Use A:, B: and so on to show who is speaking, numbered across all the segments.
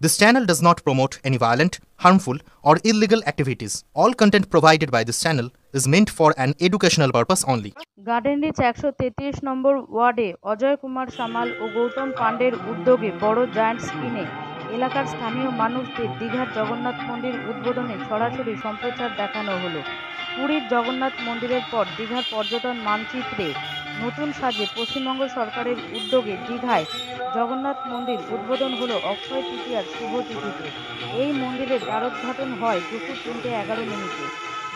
A: This channel does not promote any violent, harmful, or illegal activities. All content provided by this channel is meant for an educational purpose only.
B: Garden Reach ১৩৩ number ওয়ার্ডে অজয় কুমার সামাল ও গৌতম পাণ্ডের উদ্যোগে বড় giant স্ক্রিনে এলাকার স্থানীয় মানুষদের দীঘার জগন্নাথ মন্দির উদ্বোধনে সরাসরি সম্প্রচার দেখানো হলো। পুরীর জগন্নাথ মন্দিরের পর দীঘার পর্যটন মানচিত্রে নতুন সাজে পশ্চিমবঙ্গ সরকারের উদ্যোগে দীঘায় জগন্নাথ মন্দির উদ্বোধন হলো অক্ষয় তৃতীয়ার শুভ তিথিতে। এই মন্দিরের দ্বারোদ্ঘাটন হয় দুপুর ৩:১১।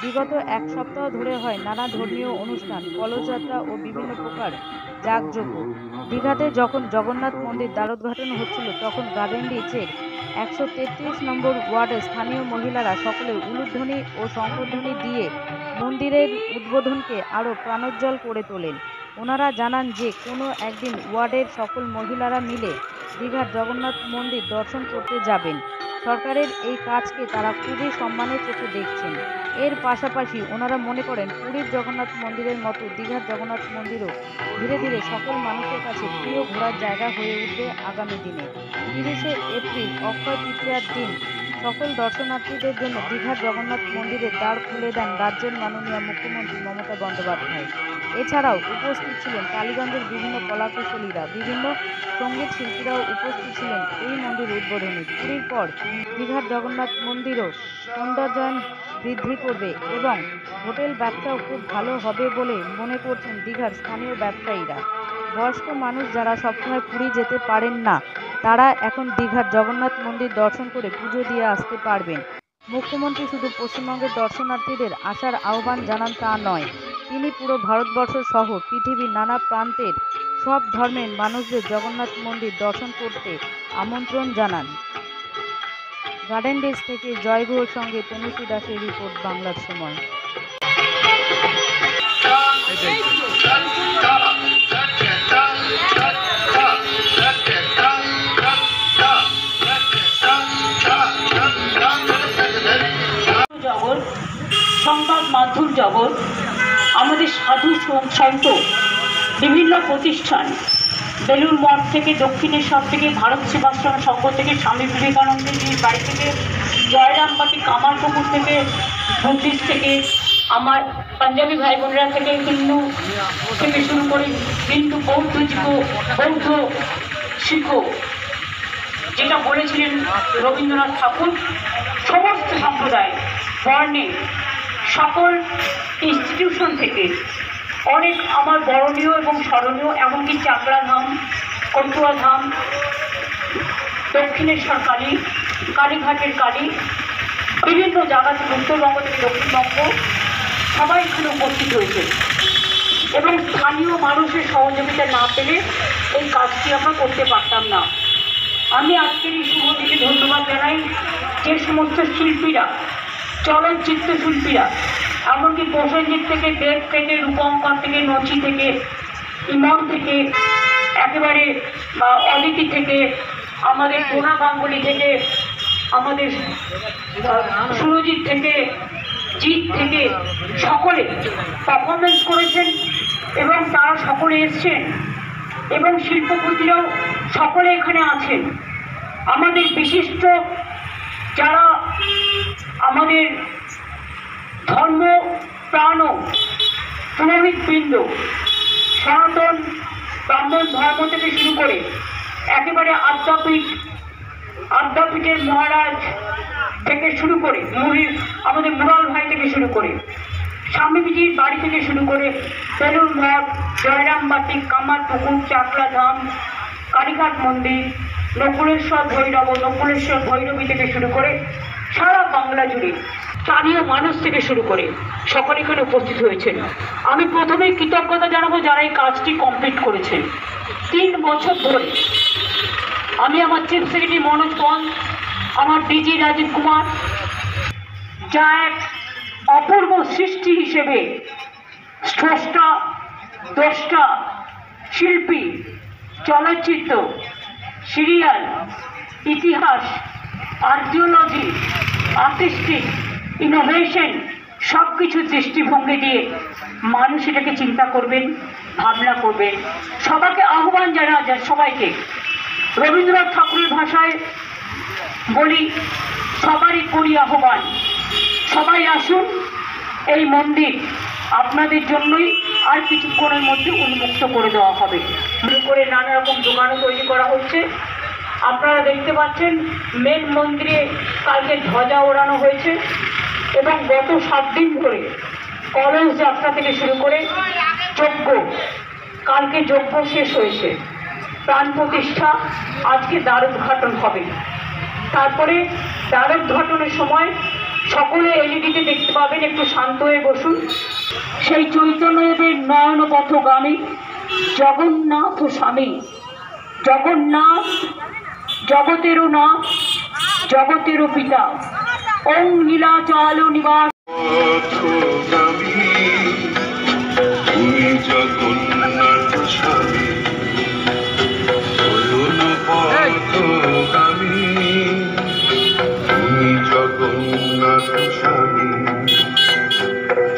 B: বিগত এক সপ্তাহ ধরে হয় নানা ধর্মীয় অনুষ্ঠান, কলসযাত্রা ও বিভিন্ন প্রকার যাগযজ্ঞ। দীঘাতে যখন জগন্নাথ মন্দির দ্বারোদ্ঘাটন হচ্ছিল তখন গার্ডেন রিচের ১৩৩ নম্বর ওয়ার্ডের স্থানীয় মহিলারা সকলে উলুধ্বনি ও শঙ্খধ্বনি দিয়ে মন্দিরের উদ্বোধনকে আরও প্রাণোজ্জ্বল করে তোলেন। ওনারা জানান যে কোনো একদিন ওয়ার্ডের সকল মহিলারা মিলে দীঘার জগন্নাথ মন্দির দর্শন করতে যাবেন। সরকারের এই কাজকে তারা খুবই সম্মানের চোখে দেখছেন। এর পাশাপাশি ওনারা মনে করেন পুরীর জগন্নাথ মন্দিরের মতো দীঘার জগন্নাথ মন্দিরও ধীরে ধীরে সকল মানুষের কাছে প্রিয় ঘোরার জায়গা হয়ে উঠবে আগামী দিনে। ৩০শে এপ্রিল অক্ষয় তৃতীয়ার দিন সকল দর্শনার্থীদের জন্য দীঘার জগন্নাথ মন্দিরের দ্বার খুলে দেন রাজ্যের মাননীয় মুখ্যমন্ত্রী মমতা বন্দ্যোপাধ্যায়। এছাড়াও উপস্থিত ছিলেন টালিগঞ্জের বিভিন্ন কলাকুশলীরা, বিভিন্ন সঙ্গীত শিল্পীরাও উপস্থিত ছিলেন এই মন্দির উদ্বোধনে। পুরীর পর দীঘার জগন্নাথ মন্দিরও সৌন্দর্যায়ন বৃদ্ধি করবে এবং হোটেল ব্যবসাও খুব ভালো হবে বলে মনে করছেন দীঘার স্থানীয় ব্যবসায়ীরা। বয়স্ক মানুষ যারা সবসময় পুরী যেতে পারেন না, তারা এখন দীঘার জগন্নাথ মন্দির দর্শন করে পুজো দিয়ে আসতে পারবেন। মুখ্যমন্ত্রী শুধু পশ্চিমবঙ্গের দর্শনার্থীদের আসার আহ্বান জানান তা নয়, তিনি পুরো ভারতবর্ষ সহ পৃথিবীর নানা প্রান্তের সব ধর্মের মানুষদের জগন্নাথ মন্দির দর্শন করতে আমন্ত্রণ জানান। গার্ডেন রিচ থেকে জয় ঘোষের সঙ্গে তনুশ্রী দাসের রিপোর্ট, বাংলার সময়।
C: জগৎ, সংবাদ মাধ্যম জগৎ, আমাদের সাধু সন্ত, বিভিন্ন প্রতিষ্ঠান, বেলুড় মঠ থেকে দক্ষিণেশ্বর থেকে ভারত সেবাশ্রম সংঘ থেকে স্বামী বিবেকানন্দের বাড়ি থেকে জয়রামবাটি কামারপুকুর থেকে বুদ্ধিস্ট থেকে আমার পাঞ্জাবি ভাই বোনেরা থেকে হিন্দু থেকে শুরু করে হিন্দু বৌদ্ধ শিখ, যেটা বলেছিলেন রবীন্দ্রনাথ ঠাকুর, সমস্ত সম্প্রদায় বর্ণে সকল ইনস্টিটিউশন থেকে অনেক আমার বরণীয় এবং স্মরণীয়, এমনকি চাকরা ধাম, কটুয়া ধাম, দক্ষিণেশ্বর কালী, কালীঘাটের কালী, বিভিন্ন জায়গা থেকে উত্তরবঙ্গ থেকে দক্ষিণবঙ্গ সবাই এখানে উপস্থিত হয়েছে এবং স্থানীয় মানুষের সহযোগিতা না পেলে এই কাজটি আমরা করতে পারতাম না। আমি আজকের এই শুভদিকে ধন্যবাদ জানাই যে সমস্ত শিল্পীরা, চলচ্চিত্র শিল্পীরা, এমনকি প্রসেনজিৎ থেকে, দেব থেকে, রূপঙ্কর থেকে, নচি থেকে, ইমন থেকে, একেবারে অদিতি থেকে, আমাদের কোনা গাঙ্গুলি থেকে, আমাদের সুরজিৎ থেকে, জিৎ থেকে, সকলে পারফরমেন্স করেছেন এবং তারা সকলে এসছেন এবং শিল্পপতিরাও সকলে এখানে আছেন। আমাদের বিশিষ্ট যারা আমাদের ধর্ম প্রাণ পুরোহিতবৃন্দ, সনাতন ব্রাহ্মণ ধর্ম থেকে শুরু করে একেবারে আদ্যাপীঠের মহারাজ থেকে শুরু করে আমাদের মুরাল ভাই থেকে শুরু করে স্বামীজির বাড়ি থেকে শুরু করে বেলুড় মঠ, জয়রামবাটি, কামারপুকুর, চাকলা ধাম, কালীঘাট মন্দির, নকুলেশ্বর ভৈরবী থেকে শুরু করে সারা বাংলা জুড়ে স্থানীয় মানুষ থেকে শুরু করে সকলে এখানে উপস্থিত হয়েছেন। আমি প্রথমেই কৃতজ্ঞতা জানাবো যারা এই কাজটি কমপ্লিট করেছেন। 3 বছর ধরে আমি আমার চিফ সেক্রেটারি মনোজ পল, আমার ডিজি রাজীব কুমার, যা এক অপূর্ব সৃষ্টি হিসেবে স্রষ্টা, দ্রষ্টা, শিল্পী, চলচ্চিত্র, সিরিয়াল, ইতিহাস, আর্কিওলজি, আর্টিস্টিক, ইনোভেশন সব কিছু দৃষ্টিভঙ্গি দিয়ে মানুষ এটাকে চিন্তা করবেন, ভাবনা করবেন। সবাইকে আহ্বান জানা যায়, সবাইকে রবীন্দ্রনাথ ঠাকুরের ভাষায় বলি সবারই করি আহ্বান, সবাই আসুন, এই মন্দির আপনাদের জন্যই আর কিছুক্ষণের মধ্যে উন্মুক্ত করে দেওয়া হবে। শুরু করে নানা রকম দোকানও তৈরি করা হচ্ছে। আপনারা দেখতে পাচ্ছেন মেন মন্দিরে কালকে ধ্বজা ওড়ানো হয়েছে এবং গত 7 দিন ধরে কলস যাত্রা থেকে শুরু করে যজ্ঞ, কালকে যজ্ঞ শেষ হয়েছে, প্রাণ প্রতিষ্ঠা, আজকে দ্বারোদ্ঘাটন হবে। তারপরে দ্বারোদ্ঘাটনের সময় সকলে এলইডিতে দেখতে পাবেন, একটু শান্ত হয়ে বসুন। সেই চৈতন্যদেবের নয়ন পথগামী জগন্নাথ স্বামী, জগন্নাথ জগতেরও নাথ, জগতেরও পিতা, ওং নীলাচল নিবাস।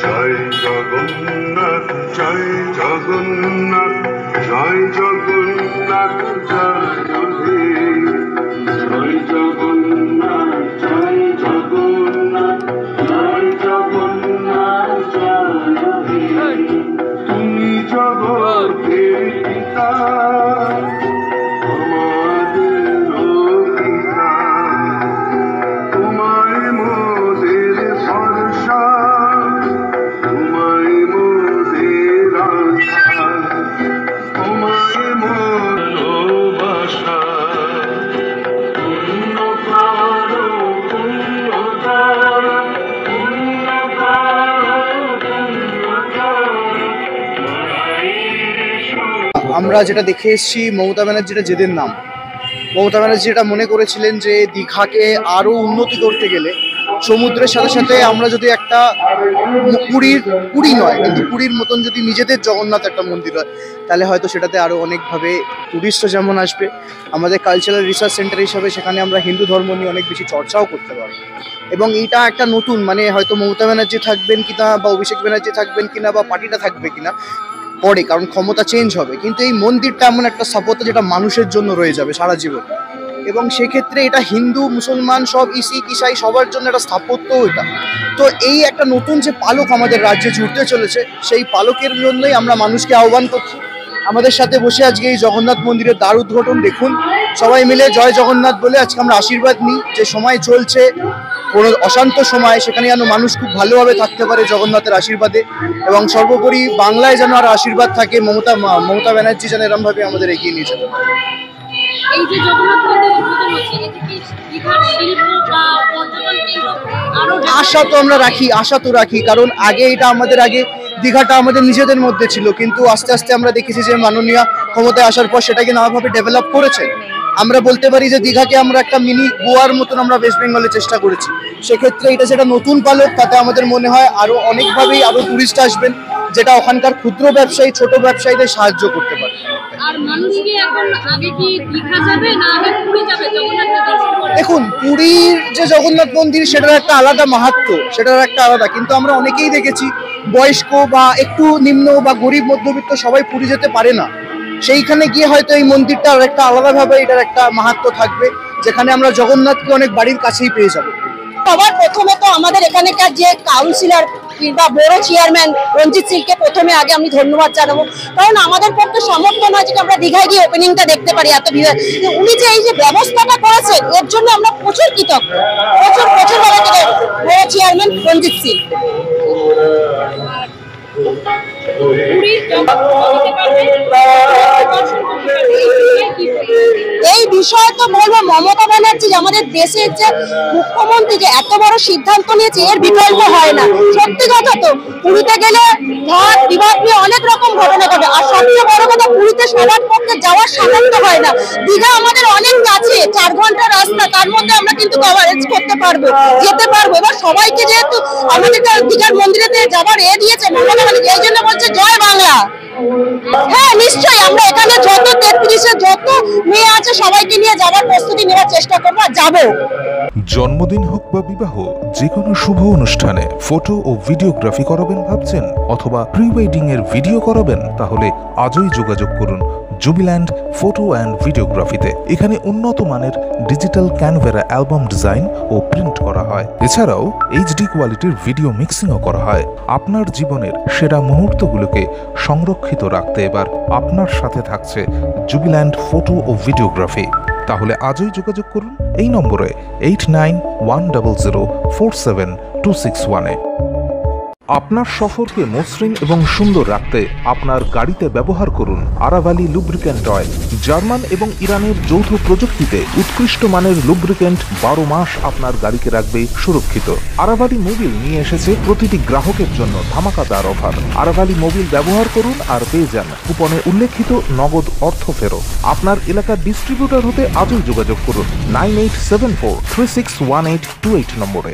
D: জয় জগন্নাথ, জয় জগন্নাথ, জয় জগন্নাথ, জয় জয় জগন্নাথ, জয় জগন্নাথ, জয় জগন্নাথ, জয়। তুমি জগতের পিতা,
E: আমরা যেটা দেখে এসেছি, মমতা ব্যানার্জিটা যেদের নাম, মমতা ব্যানার্জি যেটা মনে করেছিলেন যে দীঘাকে আরও উন্নতি করতে গেলে সমুদ্রের সাথে সাথে আমরা যদি একটা পুরী নয় কিন্তু পুরীর মতন যদি নিজেদের জগন্নাথ একটা মন্দির হয়, তাহলে হয়তো সেটাতে আরও অনেকভাবে টুরিস্টও যেমন আসবে, আমাদের কালচারাল রিসার্চ সেন্টার হিসাবে সেখানে আমরা হিন্দু ধর্ম নিয়ে অনেক বেশি চর্চাও করতে পারবো। এবং এইটা একটা নতুন, মানে হয়তো মমতা ব্যানার্জি থাকবেন কিনা বা অভিষেক ব্যানার্জি থাকবেন কিনা বা পার্টিটা থাকবে কিনা পরে, কারণ ক্ষমতা চেঞ্জ হবে, কিন্তু এই মন্দিরটা এমন একটা স্থাপত্য যেটা মানুষের জন্য রয়ে যাবে সারা জীবন। এবং সেক্ষেত্রে এটা হিন্দু মুসলমান সব শিখ ইসাই সবার জন্য একটা স্থাপত্য এটা। তো এই একটা নতুন যে পালক আমাদের রাজ্যে জুড়তে চলেছে, সেই পালকের জন্যই আমরা মানুষকে আহ্বান করছি আমাদের সাথে বসে আজকে এই জগন্নাথ মন্দিরের দ্বার উদ্ঘাটন দেখুন, সবাই মিলে জয় জগন্নাথ বলে আজকে আমরা আশীর্বাদ নিই যে সময় চলছে কোনো অশান্ত সময়, সেখানে যেন মানুষ খুব ভালোভাবে থাকতে পারে জগন্নাথের আশীর্বাদে, এবং সর্বোপরি বাংলায় যেন আর আশীর্বাদ থাকে, মমতা ব্যানার্জি যেন এরমভাবে আমাদের এগিয়ে নিয়ে যেতে পারে।
F: এই যে জগন্নাথ মন্দির উদ্বোধন হচ্ছে, এতে কি দীঘার শিল্প বা পর্যটন কেন্দ্র আরো
E: আশা তো আমরা রাখি, কারণ আগে দীঘাটা আমাদের নিজেদের মধ্যে ছিল, কিন্তু আস্তে আস্তে আমরা দেখেছি যে মাননীয় ক্ষমতায় আসার পর সেটাকে নানাভাবে ডেভেলপ করেছে। আমরা বলতে পারি যে দীঘাকে আমরা একটা মিনি গোয়ার মতন আমরা ওয়েস্ট বেঙ্গলে চেষ্টা করেছি। সেক্ষেত্রে এটা যেটা নতুন পালক, তাতে আমাদের মনে হয় আরো অনেকভাবেই আরো টুরিস্ট আসবেন, যেটা ওখানকার ক্ষুদ্র ব্যবসায়ী ছোট ব্যবসায়ীদের সাহায্য করতে পারে।
F: আর মানুষ কি এখন আগে কি দীঘা যাবে না আগে পুরী যাবে জগন্নাথ দর্শন করতে?
E: দেখুন, পুরীর যে জগন্নাথ মন্দির সেটার একটা আলাদা মাহাত্ম্য, সেটার একটা আলাদা, কিন্তু আমরা অনেকেই দেখেছি বয়স্ক বা একটু নিম্ন বা গরিব মধ্যবিত্ত সবাই পুরী যেতে পারে না। সেইখানে গিয়ে হয়তো এই মন্দিরটা আর একটা আলাদাভাবে এটার একটা মাহাত্ম্য থাকবে, যেখানে আমরা জগন্নাথকে অনেক বাড়ির কাছেই পেয়ে যাবো।
G: সবার প্রথমে তো আমাদের এখানকার যে কাউন্সিলর বা বড় চেয়ারম্যান রঞ্জিত সিংকে প্রথমে আগে আমি ধন্যবাদ জানাবো, কারণ আমাদের পক্ষে সামর্থ্য নয় যে আমরা দীঘায় গিয়ে ওপেনিংটা দেখতে পারি এত ভিড়। উনি যে এই যে ব্যবস্থাটা করেছেন এর জন্য আমরা প্রচুর কৃতজ্ঞ, প্রচুর ভালো থেকে বড় চেয়ারম্যান রঞ্জিত সিং। এই বিষয়ে তো বলবো মমতা ব্যানার্জি আমাদের দেশের যে মুখ্যমন্ত্রী যে এত বড় সিদ্ধান্ত নিয়েছে এর বিকল্প হয় না। সত্যি কথা তো, পুরীতে গেলে ঘাট বিভাগ নিয়ে অনেক রকম ঘটনা ঘটে, আর সবচেয়ে বড় কথা পুরীতে সবার পক্ষে যাওয়ার সামর্থ্য হয় না। দীঘা আমাদের অনেক কাছে, 4 ঘন্টার রাস্তা, তার মধ্যে আমরা কিন্তু কভারেজ করতে পারবো, যেতে পারবো। এবার সবাইকে যেহেতু আমাদের দীঘার মন্দিরেতে যাবার দিয়েছে মমতা ব্যানার্জি, এই জন্য বলছে জয় বাংলা। হ্যাঁ নিশ্চয়ই, আমরা এখানে যত 33-এ যত মেয়ে আছে সবাইকে নিয়ে যাওয়ার প্রস্তুতি নেওয়ার চেষ্টা করবো, আর যাবো।
H: জন্মদিন হোক বা বিবাহ, যে কোনো শুভ অনুষ্ঠানে ফটো ও ভিডিওগ্রাফি করাবেন ভাবছেন, অথবা প্রি ওয়েডিং এর ভিডিও করাবেন, তাহলে আজই যোগাযোগ করুন জুবিল্যান্ড ফটো অ্যান্ড ভিডিওগ্রাফিতে। এখানে উন্নত মানের ডিজিটাল ক্যানভেরা অ্যালবাম ডিজাইন ও প্রিন্ট করা হয়। এছাড়াও এইচডি কোয়ালিটির ভিডিও মিক্সিংও করা হয়। আপনার জীবনের সেরা মুহূর্তগুলোকে সংরক্ষিত রাখতে এবার আপনার সাথে থাকছে জুবিল্যান্ড ফটো ও ভিডিওগ্রাফি। তাহলে আজই যোগাযোগ করুন এই নম্বরে 8910047261-এ। আপনার সফরকে মসৃণ এবং সুন্দর রাখতে আপনার গাড়িতে ব্যবহার করুন আরাভালি লুব্রিক্যান্ট অয়েল। জার্মান এবং ইরানের যৌথ প্রযুক্তিতে উৎকৃষ্ট মানের লুব্রিক্যান্ট 12 মাস আপনার গাড়িকে রাখবে সুরক্ষিত। আরাভালি মোবিল নিয়ে এসেছে প্রতিটি গ্রাহকের জন্য ধামাকাদার অফার। আরাভালি মোবিল ব্যবহার করুন আর পেয়ে যান কুপনে উল্লেখিত নগদ অর্থ ফেরত। আপনার এলাকার ডিস্ট্রিবিউটর হতে আজই যোগাযোগ করুন 9874361828 নম্বরে।